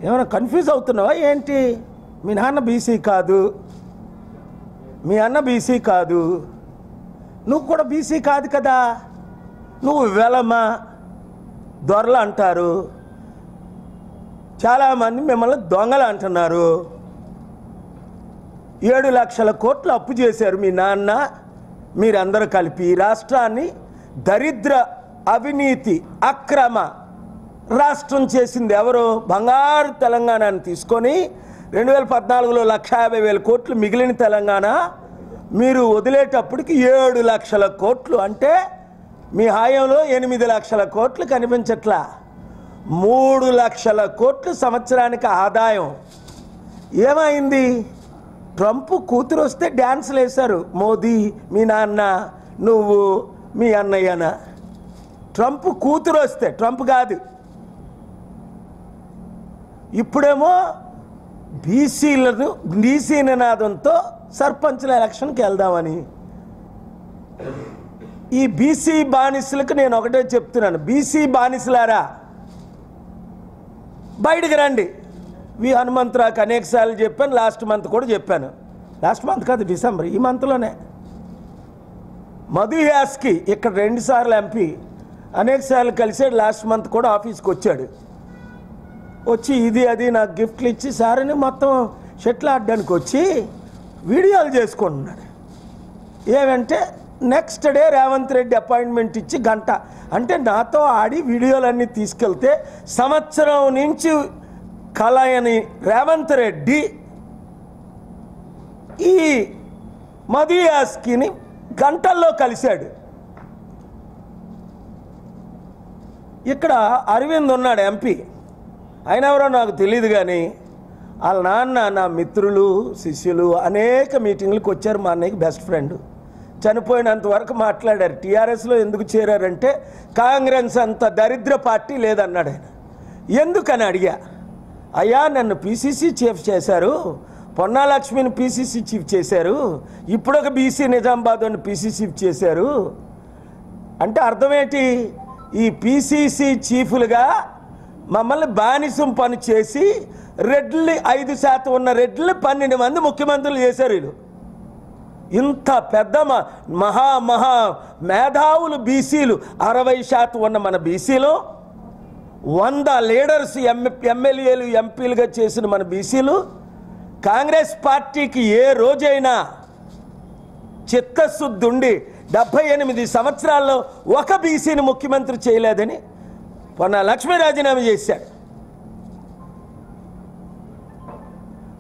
ఏమైనా కన్ఫ్యూజ్ అవుతున్నావా ఏంటి? మీ నాన్న బీసీ కాదు, మీ అన్న బీసీ కాదు, నువ్వు కూడా బీసీ కాదు కదా, నువ్వు వెలమ దొరలు అంటారు, చాలామంది మిమ్మల్ని దొంగలు అంటున్నారు. 7 లక్షల కోట్లు అప్పు చేశారు మీ నాన్న మీరందరూ కలిపి. రాష్ట్రాన్ని దరిద్ర అవినీతి అక్రమ రాష్ట్రం చేసింది ఎవరు? బంగారు తెలంగాణను తీసుకొని 2014లో 1,50,000 కోట్లు మిగిలిన తెలంగాణ మీరు వదిలేటప్పటికి 7 లక్షల కోట్లు, అంటే మీ హాయంలో 8 లక్షల కోట్లు కనిపించట్లా. 3 లక్షల కోట్లు సంవత్సరానికి ఆదాయం. ఏమైంది? ట్రంప్ కూతురు వస్తే డ్యాన్సులు వేశారు. మోదీ, మీ నాన్న, నువ్వు, మీ అన్నయ్యన. ట్రంప్ కూతురు వస్తే, ట్రంప్ కాదు. ఇప్పుడేమో బీసీ నినాదంతో సర్పంచ్ల ఎలక్షన్కి వెళ్దామని. ఈ బీసీ బానిసలకు నేను ఒకటే చెప్తున్నాను, బీసీ బానిసలారా బయటికి రండి. హనుమంతరావుకి అనేకసార్లు చెప్పాను, లాస్ట్ మంత్ కూడా చెప్పాను. లాస్ట్ మంత్ కాదు, డిసెంబర్, ఈ మంత్లోనే. మధు యాస్కి ఇక్కడ 2 సార్లు ఎంపీ అనేకసార్లు కలిసాడు. లాస్ట్ మంత్ కూడా ఆఫీస్కి వచ్చాడు. వచ్చి ఇది అది నాకు గిఫ్ట్లు ఇచ్చి సారని మొత్తం షెట్లు ఆడడానికి వచ్చి వీడియోలు చేసుకుంటున్నాడు. ఏమంటే next day Revanth Reddy appointment ఇచ్చి గంట, అంటే నాతో ఆడి వీడియోలన్నీ తీసుకెళ్తే సంవత్సరం నుంచి కలయని రేవంత్ రెడ్డి ఈ మధు యాస్కిని గంటల్లో కలిశాడు. ఇక్కడ అరవింద్ ఉన్నాడు ఎంపీ, ఆయన ఎవరో నాకు తెలియదు, కానీ వాళ్ళ నాన్న నా మిత్రులు శిష్యులు అనేక మీటింగ్లకు వచ్చారు. మా అన్నయ్యకి బెస్ట్ ఫ్రెండ్, చనిపోయినంత వరకు మాట్లాడారు. టీఆర్ఎస్లో ఎందుకు చేరారంటే కాంగ్రెస్ అంత దరిద్ర పార్టీ లేదన్నాడు ఆయన. ఎందుకని అడిగా. అయ్యా నన్ను పీసీసీ చీఫ్ చేశారు, పొన్నాలక్ష్మిని పీసీసీ చీఫ్ చేశారు, ఇప్పుడు ఒక బీసీ నిజామాబాద్ అని పీసీసీ చీఫ్ చేశారు అంటే అర్థమేంటి? ఈ పీసీసీ చీఫ్లుగా మమ్మల్ని బానిసం పని చేసి రెడ్లు 5% ఉన్న రెడ్లు 12 మంది ముఖ్యమంత్రులు చేశారు వీళ్ళు. ఇంత పెద్ద మహా మేధావులు బీసీలు, 60% ఉన్న మన బీసీలు, 100 లీడర్స్ ఎమ్మెల్యేలు ఎంపీలుగా చేసిన మన బీసీలు, కాంగ్రెస్ పార్టీకి ఏ రోజైనా చిత్తశుద్ధి ఉండి 78 సంవత్సరాల్లో ఒక బీసీని ముఖ్యమంత్రి చేయలేదని పొన్న లక్ష్మీ రాజీనామా చేశాడు.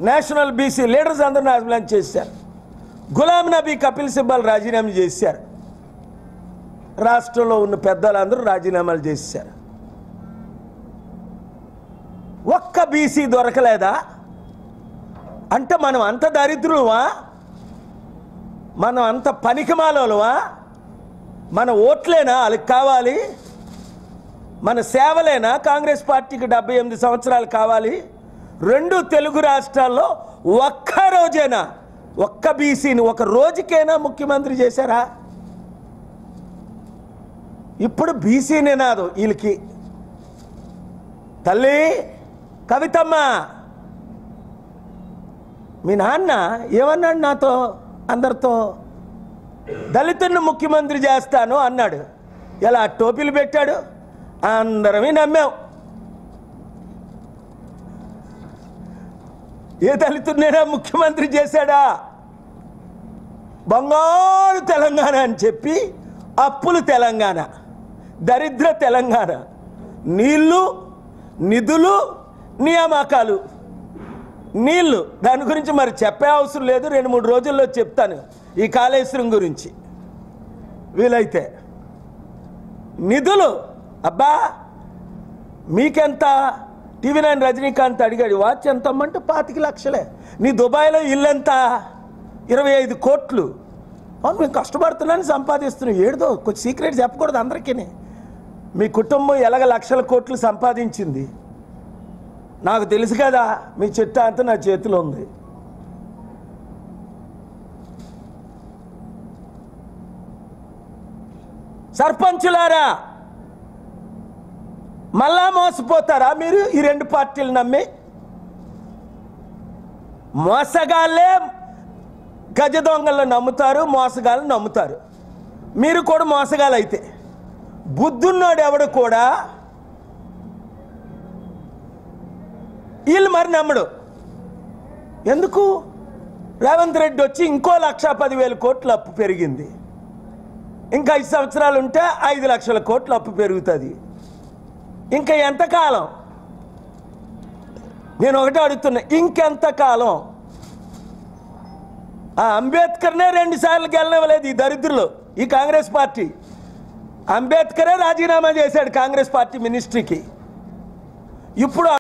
నేషనల్ బీసీ లీడర్స్ అందరూ రాజీనామా చేశారు. గులాం నబీ, కపిల్ సిబ్బల్ రాజీనామా చేశారు. రాష్ట్రంలో ఉన్న పెద్దలందరూ రాజీనామాలు చేశారు. ఒక్క బీసీ దొరకలేదా? అంటే మనం అంత దరిద్రులమా? మనం అంత పనికిమాలోలమా? మన ఓట్లేనా వాళ్ళకి కావాలి? మన సేవలేనా కాంగ్రెస్ పార్టీకి 78 సంవత్సరాలు కావాలి? 2 తెలుగు రాష్ట్రాల్లో ఒక్క రోజైనా ఒక్క బీసీని ఒక రోజుకైనా ముఖ్యమంత్రి చేశారా? ఇప్పుడు బీసీ నినాదం వీళ్ళకి. తల్లి కవితమ్మ, మీ నాన్న ఏమన్నాడు నాతో అందరితో? దళితుడిని ముఖ్యమంత్రి చేస్తాను అన్నాడు. ఎలా టోపీలు పెట్టాడు, అందరమే నమ్మాం. ఏ దళితుడినైనా ముఖ్యమంత్రి చేశాడా? బంగారు తెలంగాణ అని చెప్పి అప్పులు తెలంగాణ, దరిద్ర తెలంగాణ, నీళ్ళు, నిధులు, నియామకాలు. నీళ్ళు దాని గురించి మరి చెప్పే అవసరం లేదు, 2-3 రోజుల్లో చెప్తాను ఈ కాళేశ్వరం గురించి వీలైతే. నిధులు అబ్బా మీకెంత? TV9 రజనీకాంత్ అడిగాడు, వాచ్ ఎంత అమ్మంటే 25 లక్షలే. నీ దుబాయ్లో ఇల్లు ఎంత? 25 కోట్లు. అవును, మేము కష్టపడుతున్నాను, సంపాదిస్తున్నాం. ఏడుదో కొంచెం సీక్రెట్ చెప్పకూడదు అందరికీ. మీ కుటుంబం ఎలాగ లక్షల కోట్లు సంపాదించింది నాకు తెలుసు కదా. మీ చిట్టా అంతా నా చేతిలో ఉంది. సర్పంచులారా మళ్ళా మోసపోతారా మీరు ఈ రెండు పార్టీలు నమ్మి? మోసగాళ్ళే గజ దొంగలను నమ్ముతారు, మోసగాళ్ళని నమ్ముతారు. మీరు కూడా మోసగాళ్ళు అయితే. బుద్ధున్నోడు ఎవడు కూడా వీళ్ళు మరి నమ్మడు. ఎందుకు? రేవంత్ రెడ్డి వచ్చి ఇంకో 1,10,000 కోట్లు అప్పు పెరిగింది. ఇంకా 5 సంవత్సరాలు ఉంటే 5 లక్షల కోట్లు అప్పు పెరుగుతుంది. ఇంకా ఎంతకాలం? నేను ఒకటే అడుగుతున్నా, ఇంకెంతకాలం? ఆ అంబేద్కర్నే 2 సార్లు గెలవలేదు ఈ దరిద్రులు, ఈ కాంగ్రెస్ పార్టీ. అంబేద్కరే రాజీనామా చేశాడు కాంగ్రెస్ పార్టీ మినిస్ట్రీకి. ఇప్పుడు